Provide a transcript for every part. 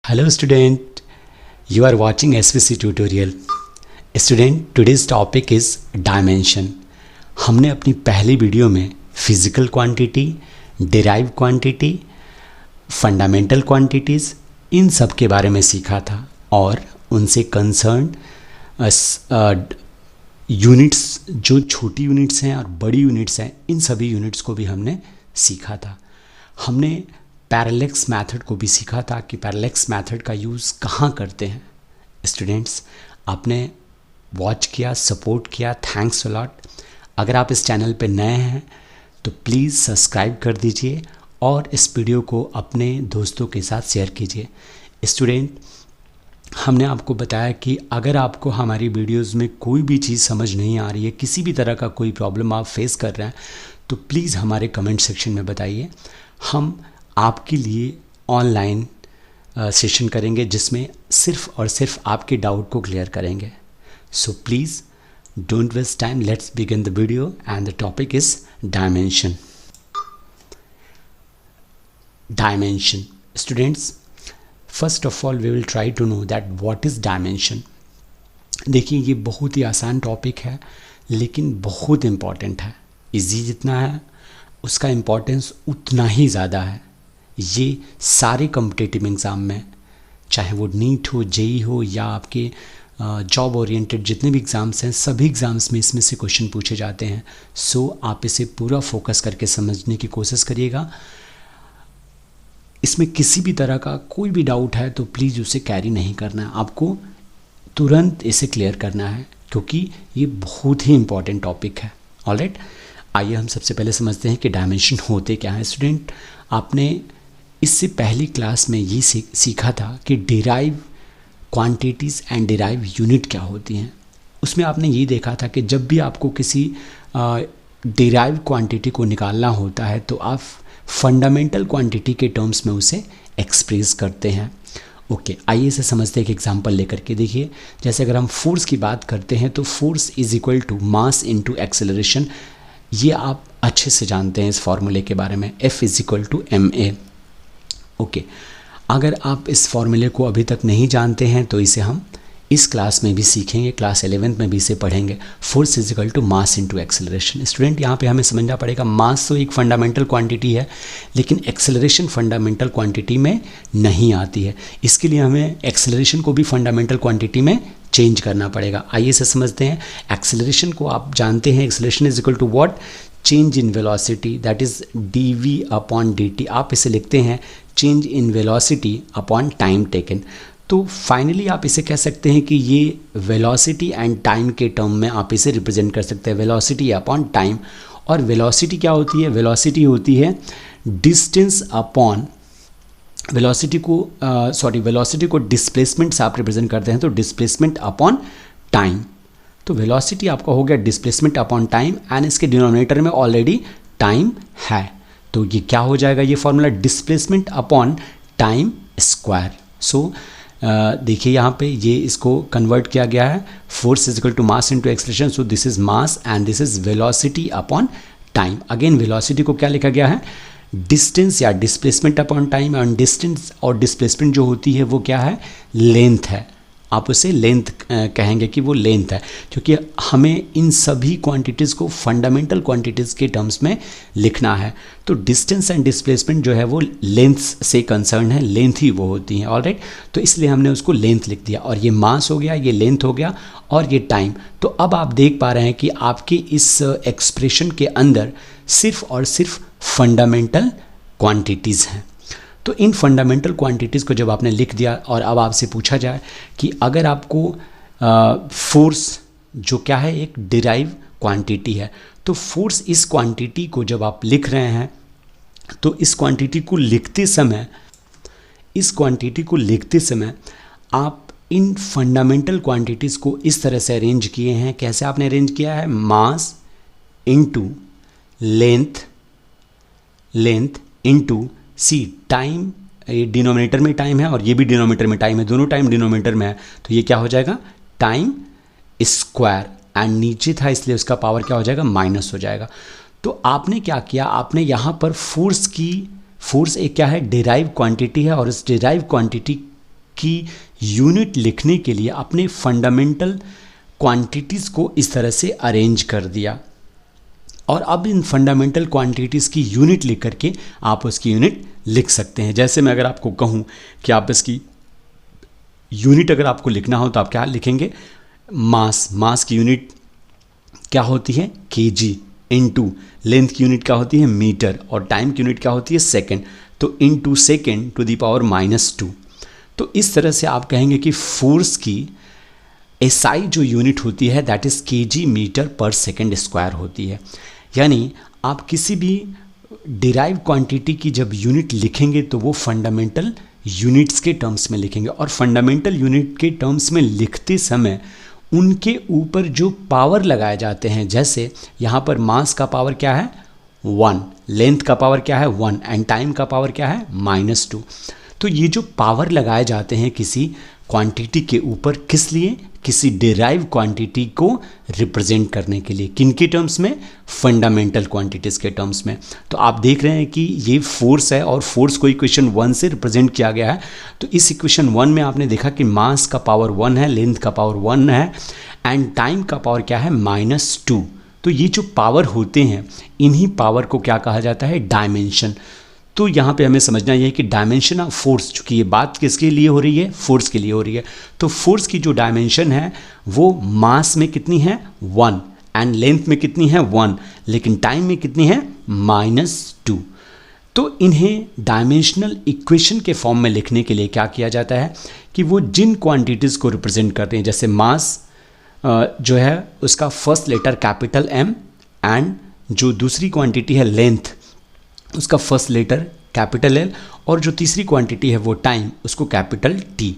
Hello student, you are watching SVC tutorial. Student, today's topic is dimension. हमने अपनी पहली video में physical quantity, derive quantity, fundamental quantities इन सब के बारे में सीखा था और उनसे कंसर्न यूनिट्स जो छोटी यूनिट्स हैं और बड़ी यूनिट्स हैं इन सभी यूनिट्स को भी हमने सीखा था। हमने पैरेलैक्स मेथड को भी सीखा था कि पैरेलैक्स मेथड का यूज़ कहाँ करते हैं। स्टूडेंट्स, आपने वॉच किया, सपोर्ट किया, थैंक्स अ लॉट। अगर आप इस चैनल पे नए हैं तो प्लीज़ सब्सक्राइब कर दीजिए और इस वीडियो को अपने दोस्तों के साथ शेयर कीजिए। स्टूडेंट, हमने आपको बताया कि अगर आपको हमारी वीडियोस में कोई भी चीज़ समझ नहीं आ रही है, किसी भी तरह का कोई प्रॉब्लम आप फेस कर रहे हैं तो प्लीज़ हमारे कमेंट सेक्शन में बताइए। हम आपके लिए ऑनलाइन सेशन करेंगे जिसमें सिर्फ और सिर्फ आपके डाउट को क्लियर करेंगे। So please don't waste time, let's begin the video and the topic is dimension. Dimension students, first of all we will try to know that what is dimension. देखिए, ये बहुत ही आसान टॉपिक है लेकिन बहुत important है। Easy जितना है उसका इम्पोर्टेंस उतना ही ज़्यादा है। ये सारे कॉम्पिटिटिव एग्ज़ाम में, चाहे वो नीट हो, जेई हो या आपके जॉब ओरिएंटेड जितने भी एग्ज़ाम्स हैं, सभी एग्ज़ाम्स में इसमें से क्वेश्चन पूछे जाते हैं। सो आप इसे पूरा फोकस करके समझने की कोशिश करिएगा। इसमें किसी भी तरह का कोई भी डाउट है तो प्लीज़ उसे कैरी नहीं करना है, आपको तुरंत इसे क्लियर करना है क्योंकि ये बहुत ही इंपॉर्टेंट टॉपिक है। ऑलराइट, आइए हम सबसे पहले समझते हैं कि डायमेंशन होते क्या हैं। स्टूडेंट, आपने इससे पहली क्लास में ये सीखा था कि derive quantities and derive unit क्या होती हैं। उसमें आपने ये देखा था कि जब भी आपको किसी डिराइव क्वांटिटी को निकालना होता है तो आप फंडामेंटल क्वांटिटी के टर्म्स में उसे एक्सप्रेस करते हैं। ओके, आइए इसे समझते हैं एक एग्जांपल लेकर के। देखिए, जैसे अगर हम फोर्स की बात करते हैं तो force is equal to mass into acceleration. ये आप अच्छे से जानते हैं इस फॉर्मूले के बारे में, F is equal to ma। Okay, अगर आप इस फॉर्मूले को अभी तक नहीं जानते हैं तो इसे हम इस क्लास में भी सीखेंगे, क्लास 11th में भी इसे पढ़ेंगे। Force is equal to mass into acceleration. Student, यहाँ पे हमें समझना पड़ेगा मास तो एक फंडामेंटल क्वांटिटी है लेकिन एक्सेलरेशन फंडामेंटल क्वांटिटी में नहीं आती है। इसके लिए हमें एक्सेलरेशन को भी फंडामेंटल क्वांटिटी में चेंज करना पड़ेगा। आइए इसे समझते हैं। एक्सेलरेशन को आप जानते हैं, acceleration is equal to what, change in velocity, that is dv upon dt। आप इसे लिखते हैं change in velocity upon time taken. तो फाइनली आप इसे कह सकते हैं कि ये वेलोसिटी एंड टाइम के टर्म में आप इसे रिप्रेजेंट कर सकते हैं, वेलोसिटी अपॉन टाइम। और वेलोसिटी क्या होती है? वेलोसिटी होती है डिस्टेंस अपॉन, वेलोसिटी को डिस्प्लेसमेंट से आप रिप्रेजेंट करते हैं तो डिस्प्लेसमेंट अपॉन टाइम। तो वेलोसिटी आपका हो गया डिस्प्लेसमेंट अपॉन टाइम एंड इसके डिनोमिनेटर में ऑलरेडी टाइम है तो ये क्या हो जाएगा? ये formula displacement upon time square. So देखिए यहाँ पे ये इसको कन्वर्ट किया गया है, force is equal to mass into acceleration. So this is mass and this is velocity upon time. Again velocity को क्या लिखा गया है? डिस्टेंस या displacement upon time. And distance और डिस्प्लेसमेंट जो होती है वो क्या है? लेंथ है। आप उसे लेंथ कहेंगे कि वो लेंथ है क्योंकि हमें इन सभी क्वांटिटीज़ को फंडामेंटल क्वांटिटीज़ के टर्म्स में लिखना है। तो डिस्टेंस एंड डिस्प्लेसमेंट जो है वो लेंथ से कंसर्न है, लेंथ ही वो होती हैं। ऑलराइट, तो इसलिए हमने उसको लेंथ लिख दिया और ये मास हो गया, ये लेंथ हो गया और ये टाइम। तो अब आप देख पा रहे हैं कि आपके इस एक्सप्रेशन के अंदर सिर्फ और सिर्फ फंडामेंटल क्वांटिटीज़ हैं। तो इन फंडामेंटल क्वांटिटीज़ को जब आपने लिख दिया और अब आपसे पूछा जाए कि अगर आपको फोर्स जो क्या है, एक डिराइव क्वांटिटी है, तो फोर्स इस क्वांटिटी को जब आप लिख रहे हैं तो इस क्वांटिटी को लिखते समय आप इन फंडामेंटल क्वांटिटीज़ को इस तरह से अरेंज किए हैं। कैसे आपने अरेंज किया है? मास इनटू लेंथ इनटू सी टाइम। ये डिनोमिनेटर में टाइम है और ये भी डिनोमिनेटर में टाइम है, दोनों टाइम डिनोमिनेटर में है तो ये क्या हो जाएगा? Time square. एंड नीचे था इसलिए उसका पावर क्या हो जाएगा? माइनस हो जाएगा। तो आपने क्या किया? आपने यहाँ पर फोर्स एक क्या है? डिराइव क्वांटिटी है और इस डिराइव क्वांटिटी कि यूनिट लिखने के लिए अपने फंडामेंटल क्वांटिटीज़ को इस तरह से अरेंज कर दिया, और अब इन फंडामेंटल क्वांटिटीज़ की यूनिट लिख करके आप उसकी यूनिट लिख सकते हैं। जैसे मैं अगर आपको कहूँ कि आप इसकी यूनिट अगर आपको लिखना हो तो आप क्या लिखेंगे, मास की यूनिट क्या होती है, केजी, इनटू लेंथ की यूनिट क्या होती है, मीटर, और टाइम की यूनिट क्या होती है, सेकंड, तो into second to the power -2। तो इस तरह से आप कहेंगे कि फोर्स की एसआई जो यूनिट होती है दैट इज़ केजी मीटर पर सेकंड स्क्वायर होती है। यानी आप किसी भी डिराइव क्वांटिटी की जब यूनिट लिखेंगे तो वो फंडामेंटल यूनिट्स के टर्म्स में लिखेंगे, और फंडामेंटल यूनिट के टर्म्स में लिखते समय उनके ऊपर जो पावर लगाए जाते हैं, जैसे यहाँ पर मास का पावर क्या है 1, लेंथ का पावर क्या है 1, एंड टाइम का पावर क्या है -2। तो ये जो पावर लगाए जाते हैं किसी क्वांटिटी के ऊपर, किस लिए, किसी डिराइव क्वांटिटी को रिप्रेजेंट करने के लिए, किन के टर्म्स में, फंडामेंटल क्वांटिटीज़ के टर्म्स में। तो आप देख रहे हैं कि ये फोर्स है और फोर्स को इक्वेशन 1 से रिप्रेजेंट किया गया है। तो इस इक्वेशन 1 में आपने देखा कि मास का पावर 1 है, लेंथ का पावर 1 है, एंड टाइम का पावर क्या है -2। तो ये जो पावर होते हैं, इन्हीं पावर को क्या कहा जाता है, डायमेंशन। तो यहाँ पे हमें समझना यह है कि डायमेंशन ऑफ फोर्स, चूँकि ये बात किसके लिए हो रही है, फोर्स के लिए हो रही है, तो फोर्स की जो डायमेंशन है वो मास में कितनी है 1, एंड लेंथ में कितनी है 1, लेकिन टाइम में कितनी है -2। तो इन्हें डायमेंशनल इक्वेशन के फॉर्म में लिखने के लिए क्या किया जाता है कि वो जिन क्वांटिटीज़ को रिप्रेजेंट करते हैं, जैसे मास जो है उसका first letter capital M, and जो दूसरी क्वांटिटी है लेंथ, उसका फर्स्ट लेटर कैपिटल L, और जो तीसरी क्वांटिटी है वो टाइम, उसको कैपिटल T,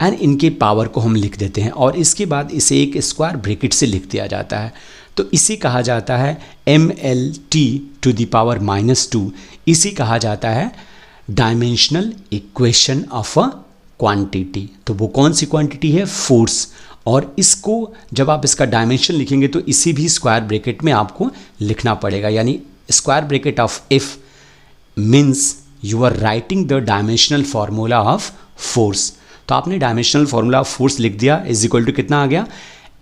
एंड इनके पावर को हम लिख देते हैं, और इसके बाद इसे एक स्क्वायर ब्रैकेट से लिख दिया जाता है। तो इसे कहा जाता है MLT टू द पावर -2। इसे कहा जाता है dimensional equation of a quantity. तो वो कौन सी क्वांटिटी है, फोर्स, और इसको जब आप इसका डायमेंशन लिखेंगे तो इसी भी स्क्वायर ब्रैकेट में आपको लिखना पड़ेगा। यानी square bracket of F means you are writing the dimensional formula of force. तो आपने डायमेंशनल फार्मूला ऑफ फोर्स लिख दिया, इज इक्वल टू कितना आ गया,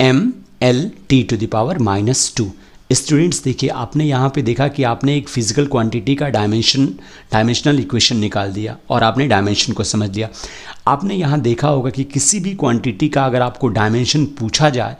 MLT to the power -2। Students देखिए, आपने यहाँ पे देखा कि आपने एक फिजिकल क्वांटिटी का डायमेंशनल इक्वेशन निकाल दिया और आपने डायमेंशन को समझ लिया। आपने यहाँ देखा होगा कि किसी भी क्वांटिटी का अगर आपको डायमेंशन पूछा जाए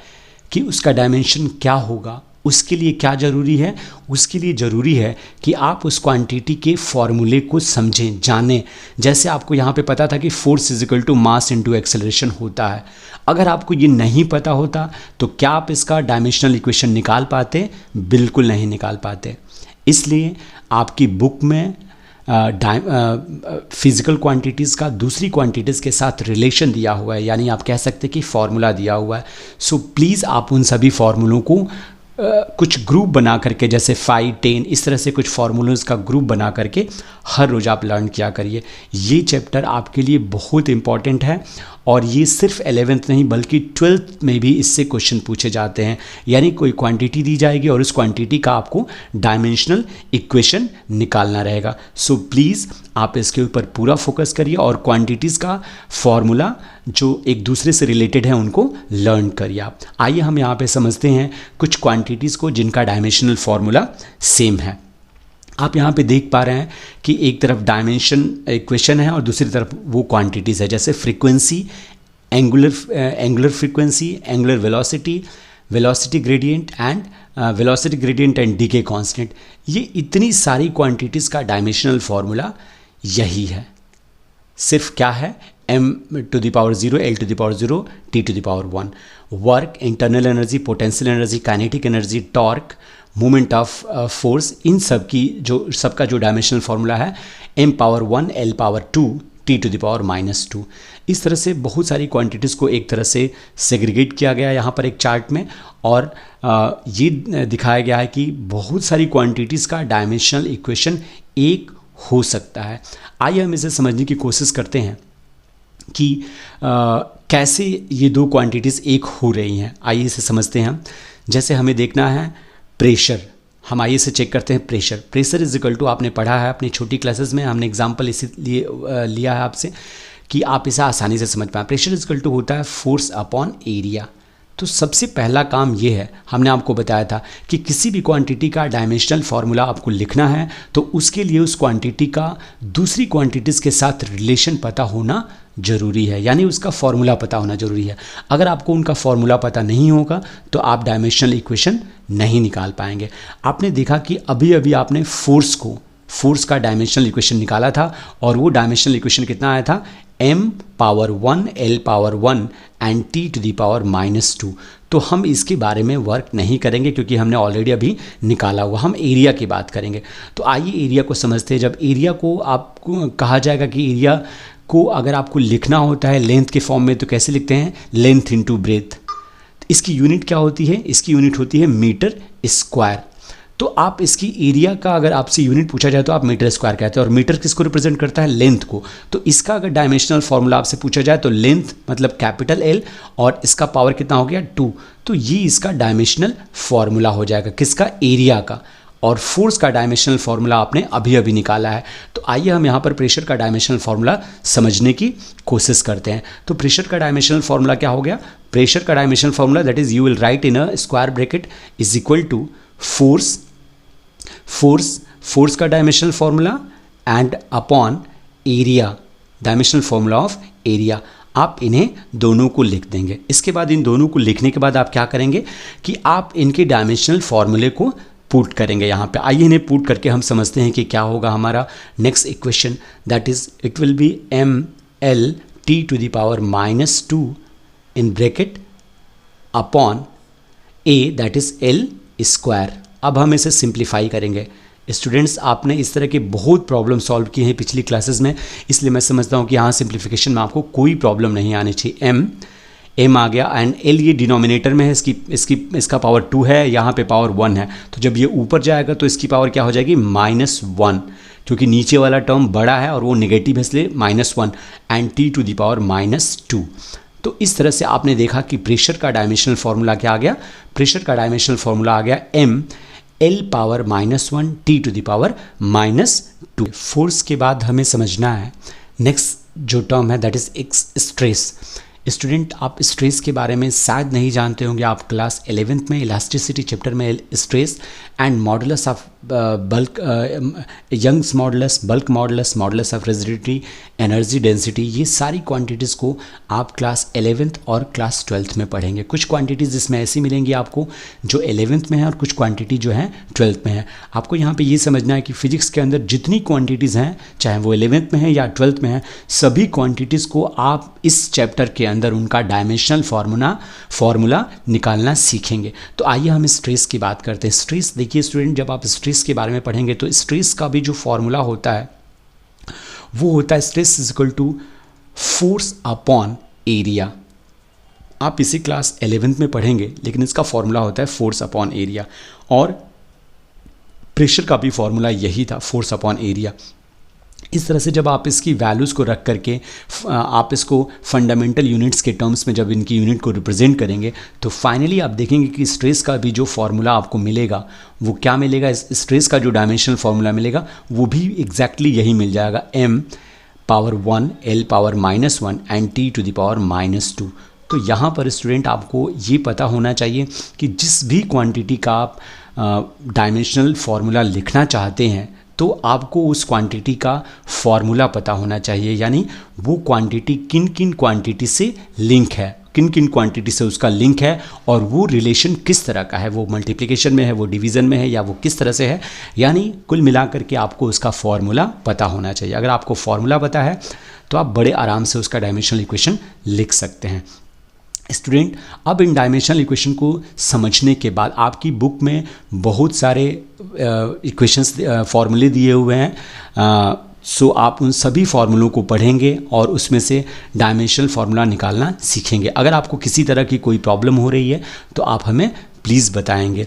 कि उसका डायमेंशन क्या होगा, उसके लिए क्या ज़रूरी है, उसके लिए ज़रूरी है कि आप उस क्वांटिटी के फॉर्मूले को समझें, जानें। जैसे आपको यहाँ पे पता था कि force is equal to mass into acceleration होता है। अगर आपको ये नहीं पता होता तो क्या आप इसका डायमेंशनल इक्वेशन निकाल पाते? बिल्कुल नहीं निकाल पाते। इसलिए आपकी बुक में फिज़िकल क्वांटिटीज़ का दूसरी क्वांटिटीज़ के साथ रिलेशन दिया हुआ है, यानी आप कह सकते हैं कि फार्मूला दिया हुआ है। सो प्लीज़ आप उन सभी फार्मूलों को कुछ ग्रुप बना करके, जैसे 5, 10 इस तरह से कुछ फार्मूलाज का ग्रुप बना करके हर रोज़ आप लर्न किया करिए। ये चैप्टर आपके लिए बहुत इंपॉर्टेंट है, और ये सिर्फ 11th नहीं बल्कि 12th में भी इससे क्वेश्चन पूछे जाते हैं। यानी कोई क्वांटिटी दी जाएगी और उस क्वांटिटी का आपको डायमेंशनल इक्वेशन निकालना रहेगा। सो प्लीज़ आप इसके ऊपर पूरा फोकस करिए और क्वांटिटीज़ का फॉर्मूला जो एक दूसरे से रिलेटेड है उनको लर्न करिए आप। आइए हम यहाँ पे समझते हैं कुछ क्वांटिटीज़ को जिनका डायमेंशनल फार्मूला सेम है। आप यहाँ पे देख पा रहे हैं कि एक तरफ डायमेंशन इक्वेशन है और दूसरी तरफ वो क्वांटिटीज़ है, जैसे frequency, angular frequency, angular velocity, velocity gradient and decay constant. ये इतनी सारी क्वांटिटीज़ का डायमेंशनल फार्मूला यही है। सिर्फ क्या है, m to the power 0, l to the power 0, t to the power 1। Work, internal energy, potential energy, kinetic energy, torque, movement of force, इन सब की सबका जो डायमेंशनल फार्मूला है m power 1, l power 2, t to the power -2। इस तरह से बहुत सारी क्वांटिटीज़ को एक तरह से सेग्रीगेट किया गया है यहाँ पर एक चार्ट में, और ये दिखाया गया है कि बहुत सारी क्वांटिटीज़ का डायमेंशनल इक्वेशन एक हो सकता है। आइए हम इसे समझने की कोशिश करते हैं कि कैसे ये दो क्वांटिटीज़ एक हो रही हैं। आइए इसे समझते हैं हम। जैसे हमें देखना है प्रेशर, हम आइए से चेक करते हैं प्रेशर इज इक्वल टू, आपने पढ़ा है अपनी छोटी क्लासेस में, हमने एग्जांपल इसीलिए लिया है आपसे कि आप इसे आसानी से समझ पाएँ। प्रेशर इज इक्वल टू होता है फोर्स अपॉन एरिया। तो सबसे पहला काम ये है, हमने आपको बताया था कि किसी भी क्वांटिटी का डायमेंशनल फार्मूला आपको लिखना है तो उसके लिए उस क्वांटिटी का दूसरी क्वांटिटीज़ के साथ रिलेशन पता होना ज़रूरी है, यानी उसका फार्मूला पता होना ज़रूरी है। अगर आपको उनका फार्मूला पता नहीं होगा तो आप डायमेंशनल इक्वेशन नहीं निकाल पाएंगे। आपने देखा कि अभी अभी आपने फोर्स का डायमेंशनल इक्वेशन निकाला था और वो डायमेंशनल इक्वेशन कितना आया था, m power 1 l power 1 and t to the power -2। तो हम इसके बारे में वर्क नहीं करेंगे क्योंकि हमने ऑलरेडी अभी निकाला हुआ, हम एरिया की बात करेंगे। तो आइए एरिया को समझते हैं। जब एरिया को आपको कहा जाएगा कि एरिया को अगर आपको लिखना होता है लेंथ के फॉर्म में तो कैसे लिखते हैं, लेंथ इनटू ब्रेथ। इसकी यूनिट क्या होती है, इसकी यूनिट होती है मीटर स्क्वायर। तो आप इसकी एरिया का अगर आपसे यूनिट पूछा जाए तो आप मीटर स्क्वायर कहते हैं, और मीटर किसको रिप्रेजेंट करता है, लेंथ को। तो इसका अगर डायमेंशनल फार्मूला आपसे पूछा जाए तो लेंथ मतलब कैपिटल L और इसका पावर कितना हो गया 2। तो ये इसका डायमेंशनल फार्मूला हो जाएगा, किसका, एरिया का। और फोर्स का डायमेंशनल फार्मूला आपने अभी अभी निकाला है। तो आइए हम यहाँ पर प्रेशर का डायमेंशनल फार्मूला समझने की कोशिश करते हैं। तो प्रेशर का डायमेंशनल फार्मूला क्या हो गया, प्रेशर का dimensional formula that is you will write in a square bracket is equal to force का dimensional formula and upon area, dimensional formula of area. आप इन्हें दोनों को लिख देंगे। इसके बाद इन दोनों को लिखने के बाद आप क्या करेंगे कि आप इनके डायमेंशनल फार्मूले को पुट करेंगे यहाँ पे। आइए इन्हें पुट करके हम समझते हैं कि क्या होगा हमारा next equation, that is it will be ml t to the power -2 in bracket upon a that is l square. अब हम इसे सिंप्लीफाई करेंगे। स्टूडेंट्स, आपने इस तरह के बहुत प्रॉब्लम सॉल्व किए हैं पिछली क्लासेस में, इसलिए मैं समझता हूँ कि यहाँ सिंप्लीफिकेशन में आपको कोई प्रॉब्लम नहीं आनी चाहिए। m आ गया एंड l ये डिनोमिनेटर में है, इसका पावर 2 है, यहाँ पे पावर 1 है। तो जब ये ऊपर जाएगा तो इसकी पावर क्या हो जाएगी, -1, क्योंकि नीचे वाला टर्म बड़ा है और वो नेगेटिव है इसलिए -1 and t to the power -2। तो इस तरह से आपने देखा कि प्रेशर का डायमेंशनल फार्मूला क्या आ गया, प्रेशर का डायमेंशनल फार्मूला आ गया m l power -1 t to the power -2। Force के बाद हमें समझना है नेक्स्ट जो टर्म है दैट इज स्ट्रेस। स्टूडेंट, आप स्ट्रेस के बारे में शायद नहीं जानते होंगे। आप क्लास 11th में इलास्टिसिटी चैप्टर में stress and modulus of bulk, Young's modulus, bulk modulus, modulus of rigidity, energy density, ये सारी क्वांटिटीज़ को आप क्लास 11th और क्लास 12th में पढ़ेंगे। कुछ क्वांटिटीज़ इसमें ऐसी मिलेंगी आपको जो 11th में है और कुछ क्वांटिटी जो है 12th में है। आपको यहाँ पे ये समझना है कि फिजिक्स के अंदर जितनी क्वांटिटीज़ हैं, चाहे वो 11th में है या 12th में है, सभी क्वांटिटीज़ को आप इस चैप्टर के अंदर उनका डायमेंशनल फार्मूला निकालना सीखेंगे। तो आइए हम स्ट्रेस की बात करते हैं। स्ट्रेस, देखिए स्टूडेंट, जब आप स्ट्रेस के बारे में पढ़ेंगे तो स्ट्रेस का भी जो फार्मूला होता है वो होता है stress is equal to force upon area. आप इसी क्लास 11th में पढ़ेंगे, लेकिन इसका फार्मूला होता है फोर्स अपॉन एरिया, और प्रेशर का भी फार्मूला यही था, फोर्स अपॉन एरिया। इस तरह से जब आप इसकी वैल्यूज़ को रख करके आप इसको फंडामेंटल यूनिट्स के टर्म्स में जब इनकी यूनिट को रिप्रेजेंट करेंगे तो फाइनली आप देखेंगे कि स्ट्रेस का भी जो फार्मूला आपको मिलेगा वो क्या मिलेगा, स्ट्रेस का जो डायमेंशनल फार्मूला मिलेगा वो भी एग्जैक्टली यही मिल जाएगा, m power 1 l power -1 and t to the power -2। तो यहाँ पर स्टूडेंट आपको ये पता होना चाहिए कि जिस भी क्वांटिटी का आप डायमेंशनल फार्मूला लिखना चाहते हैं तो आपको उस क्वांटिटी का फॉर्मूला पता होना चाहिए, यानी वो क्वांटिटी किन किन क्वांटिटी से लिंक है, किन किन क्वांटिटी से उसका लिंक है और वो रिलेशन किस तरह का है, वो मल्टीप्लिकेशन में है, वो डिवीज़न में है, या वो किस तरह से है। यानी कुल मिलाकर के आपको उसका फॉर्मूला पता होना चाहिए। अगर आपको फॉर्मूला पता है तो आप बड़े आराम से उसका डायमेंशनल इक्वेशन लिख सकते हैं। स्टूडेंट, अब इन डायमेंशनल इक्वेशन को समझने के बाद आपकी बुक में बहुत सारे इक्वेशंस फार्मूले दिए हुए हैं, सो आप उन सभी फार्मूलों को पढ़ेंगे और उसमें से डायमेंशनल फार्मूला निकालना सीखेंगे। अगर आपको किसी तरह की कोई प्रॉब्लम हो रही है तो आप हमें प्लीज़ बताएंगे।